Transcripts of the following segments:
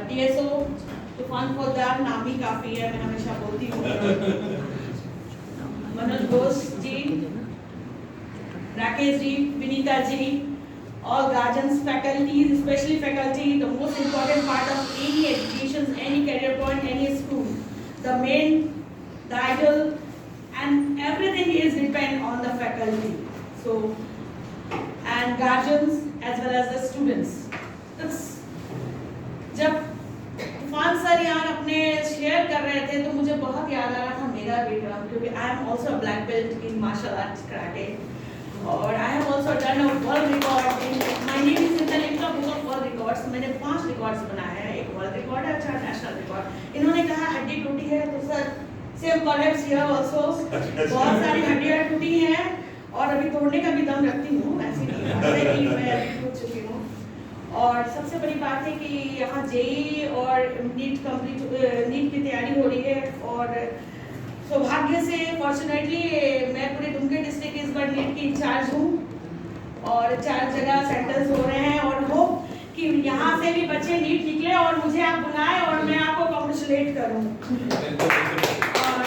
TSO तूफान फौजदार नाम ही काफी है, मैं हमेशा बोलती हूँ। मनोज घोष जी, Rakesh ji, Vinita ji, all guardians, faculties, especially faculty, the most important part of any education, any career point, any school. The main, the idol, and everything is depend on the faculty. So, and guardians as well as the students. जब तूफान sir यहाँ अपने share कर रहे थे तो मुझे बहुत याद आ रहा था मेरा बैकग्राउंड, क्योंकि I am also a black belt in martial arts karate. और I have also done a world record in my name is in the Limca Book of World Records. मैंने 5 रिकॉर्ड्स बनाए हैं, एक वर्ल्ड रिकॉर्ड है, अच्छा national record. इन्होंने कहा हड्डी टूटी है तो sir same perhaps here also बहुत सारी हड्डियां टूटी हैं और अभी तोड़ने का भी दम रखती हूँ, ऐसी नहीं है कि मैं अभी टूट चुकी हूँ। और सबसे बड़ी बात है कि यहाँ जेई और नीट की तैयारी हो रही है और सौभाग्य से फॉर्चुनेटली मैं पूरे दुमके डिस्ट्रिक्ट इस बार नीट की इंचार्ज हूँ और 4 जगह सेंटर्स हो रहे हैं और होप कि यहाँ से भी बच्चे नीट निकले और मुझे आप बुलाएं और मैं आपको कॉन्ग्रेचुलेट करूँ। और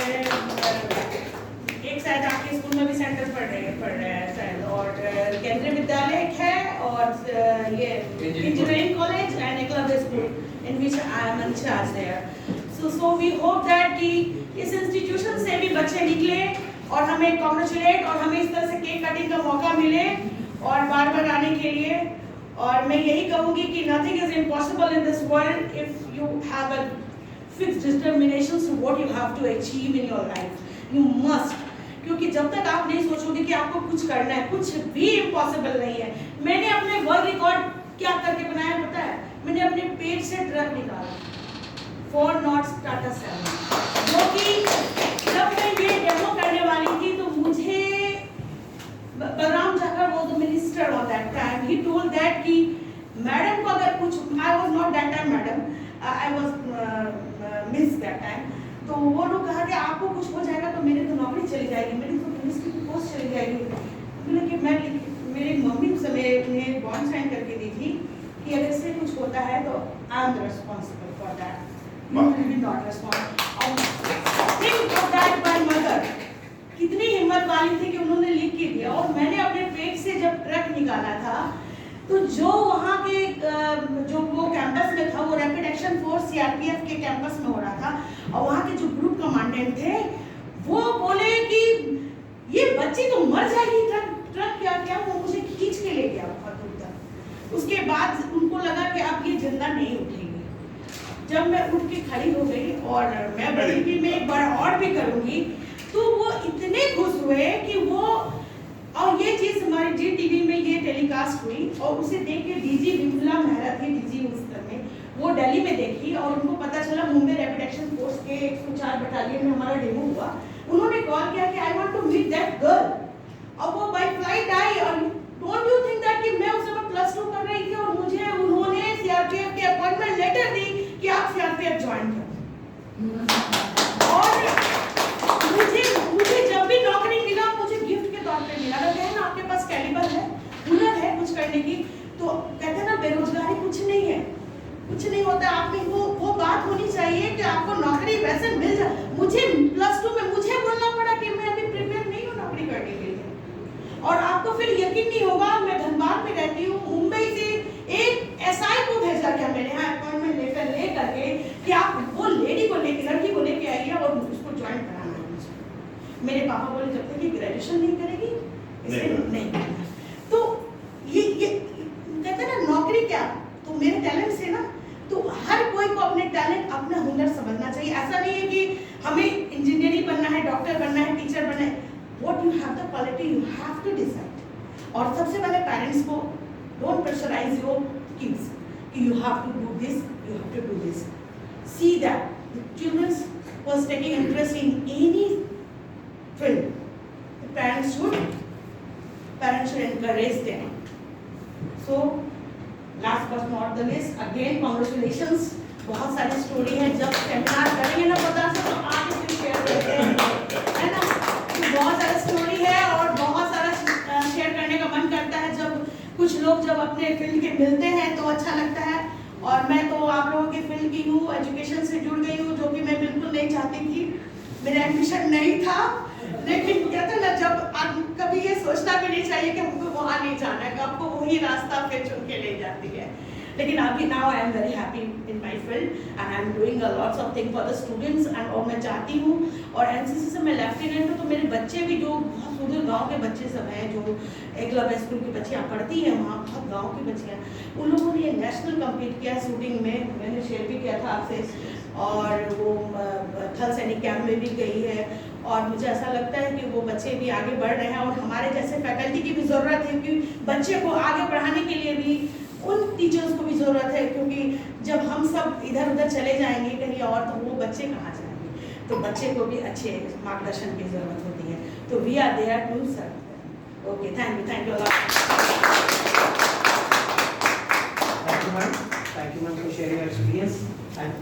एक शायद आपके स्कूल में भी सेंटर पढ़ रहे हैं शायद, और केंद्रीय विद्यालय है और ये engineering college and Eklavya school in which I am in charge there. So we hope that कि इस इंस्टीट्यूशन से भी बच्चे निकले और हमें कॉन्ग्रेचुलेट और हमें इस तरह से केक कटिंग का मौका मिले और बार बार आने के लिए। और मैं यही कहूँगी कि nothing is impossible in this world if you have a fixed determination to what you have to achieve in your life. You must, क्योंकि जब तक आप नहीं सोचोगे कि आपको कुछ करना है, कुछ भी इम्पॉसिबल नहीं है। मैंने अपने वर्ल्ड रिकॉर्ड क्या करके बनाया पता है? मैंने अपने पेट से ट्रक निकाला 4 knots टाटा 7, जो कि जब मैं ये डेमो करने वाली थी तो मुझे बलराम जाखड़ वो the minister of that time, he told that कि मैडम को अगर कुछ, I was not that time madam, I was miss that time, तो वो लोग कहा कि आपको कुछ हो जाएगा तो मेरी तो नौकरी चली जाएगी, मेरी तो मिनिस्ट्री की पोस्ट चली जाएगी। बोले कि मैं, मेरी मम्मी उस समय उन्हें बॉन्ड साइन करके दी थी कि अगर इससे कुछ होता है तो I am responsible for that. You will not respond. Think of that, my mother. कितनी हिम्मत वाली थी कि उन्होंने लिख के दिया। और मैंने अपने पेट से जब ट्रक निकाला था तो जो वहाँ के जो वो कैंपस में था, वो रैपिड एक्शन फोर्स CRPF के कैंपस में हो रहा था, और वहाँ के जो ग्रुप कमांडेंट थे वो बोले कि ये बच्ची तो मर जाएगी, ट्रक क्या वो मुझे खींच के ले गया बहुत दूर तक। उसके बाद उनको लगा कि अब ये जिंदा नहीं उठेगी। जब मैं उठ के खड़ी हो गई और मैं बड़ी में एक बार और भी करूंगी, तो वो इतने खुश हुए कि वो, और ये चीज हमारे GTV में ये टेलीकास्ट हुई और उसे देख के DG विमला मेहरा थी, DG उस समय, वो दिल्ली में देखी और उनको पता चला मुंबई रैपिड एक्शन फोर्स के 104 बटालियन में हमारा डेमो हुआ। उन्होंने कॉल किया कि I want to meet that girl, और वो बाय फ्लाइट आई। और डोंट यू थिंक दैट कि मैं उस समय +2 कर रही थी और मुझे उन्होंने CRPF के अपॉइंटमेंट लेटर दी कि आप CRPF ज्वाइन करें। और मुझे जब भी नौकरी मिला मुझे गिफ्ट के तौर पे मिला। कहते हैं ना आपके पास कैलिबर है, हुनर है कुछ करने की, तो कहते हैं ना बेरोजगारी कुछ नहीं है, कुछ नहीं होता। आप में वो बात होनी चाहिए कि आपको नौकरी वैसे मिल जाए। मुझे +2 में मुझे बोलना पड़ा कि मैं अभी प्रिपेयर नहीं हूँ नौकरी करने के लिए। और आपको फिर यकीन नहीं होगा, मैं धनबाद में रहती हूँ, मुंबई से एक SI को भेजा गया मेरे यहाँ अपॉइंटमेंट लेकर ले करके कि आप वो लड़की को लेके आइए और उसको ज्वाइन कराना है मुझे। मेरे पापा बोले जब तक ये ग्रेजुएशन नहीं करेगी इसे नहीं करना। तो ये कहते हैं ना नौकरी क्या, तो मेरे टैलेंट से ना, तो हर कोई को अपने टैलेंट, अपना हुनर समझना चाहिए। ऐसा नहीं है कि हमें इंजीनियरिंग बनना है, डॉक्टर बनना है, टीचर बनना है। What you have the quality, you have to decide. और सबसे पहले पेरेंट्स को don't pressurize your kids कि you have to do this, you have to do this. See that the children was taking interest in any field, the parents should encourage them. So last but not the least, again congratulations. बहुत सारी story है, जब seminar करेंगे ना पता से तो आप इसे शेयर करते हैं, है ना? बहुत सारा स्टोरी है और बहुत सारा शेयर करने का मन करता है। जब कुछ लोग जब अपने फील्ड के मिलते हैं तो अच्छा लगता है। और मैं तो आप लोगों के फील्ड की हूँ, एजुकेशन से जुड़ गई हूँ, जो कि मैं बिल्कुल नहीं चाहती थी। मेरा एम्बिशन नहीं था, लेकिन कहते हैं ना, जब कभी ये सोचना भी नहीं चाहिए कि हमको वहाँ नहीं जाना है, आपको वही रास्ता फिर चुन के ले जाती है। लेकिन अभी now I am very happy in my field and I am doing a lots of thing for the students and और मैं चाहती हूँ, और एनसीसी से मैं लेफ्टिनेंट हूँ, तो मेरे बच्चे भी जो बहुत सुदूर गांव के बच्चे सब हैं, जो एकलव्य स्कूल की बच्चियाँ पढ़ती हैं वहाँ, बहुत गाँव की बच्चियाँ, उन लोगों ने नेशनल कम्पीट किया शूटिंग में, मैंने शेयर भी किया था आपसे, और वो थल सैनिक कैंप में भी गई है। और मुझे ऐसा लगता है कि वो बच्चे भी आगे बढ़ रहे हैं, और हमारे जैसे फैकल्टी की भी ज़रूरत है कि बच्चे को आगे बढ़ाने के लिए भी उन टीचर्स को भी ज़रूरत है, क्योंकि जब हम सब इधर उधर चले जाएंगे कहीं और, तो वो बच्चे कहाँ जाएंगे, तो बच्चे को भी अच्छे मार्गदर्शन की ज़रूरत होती है। तो we are there to serve. Okay, thank you lot. Thank you, ma'am, for sharing your experience and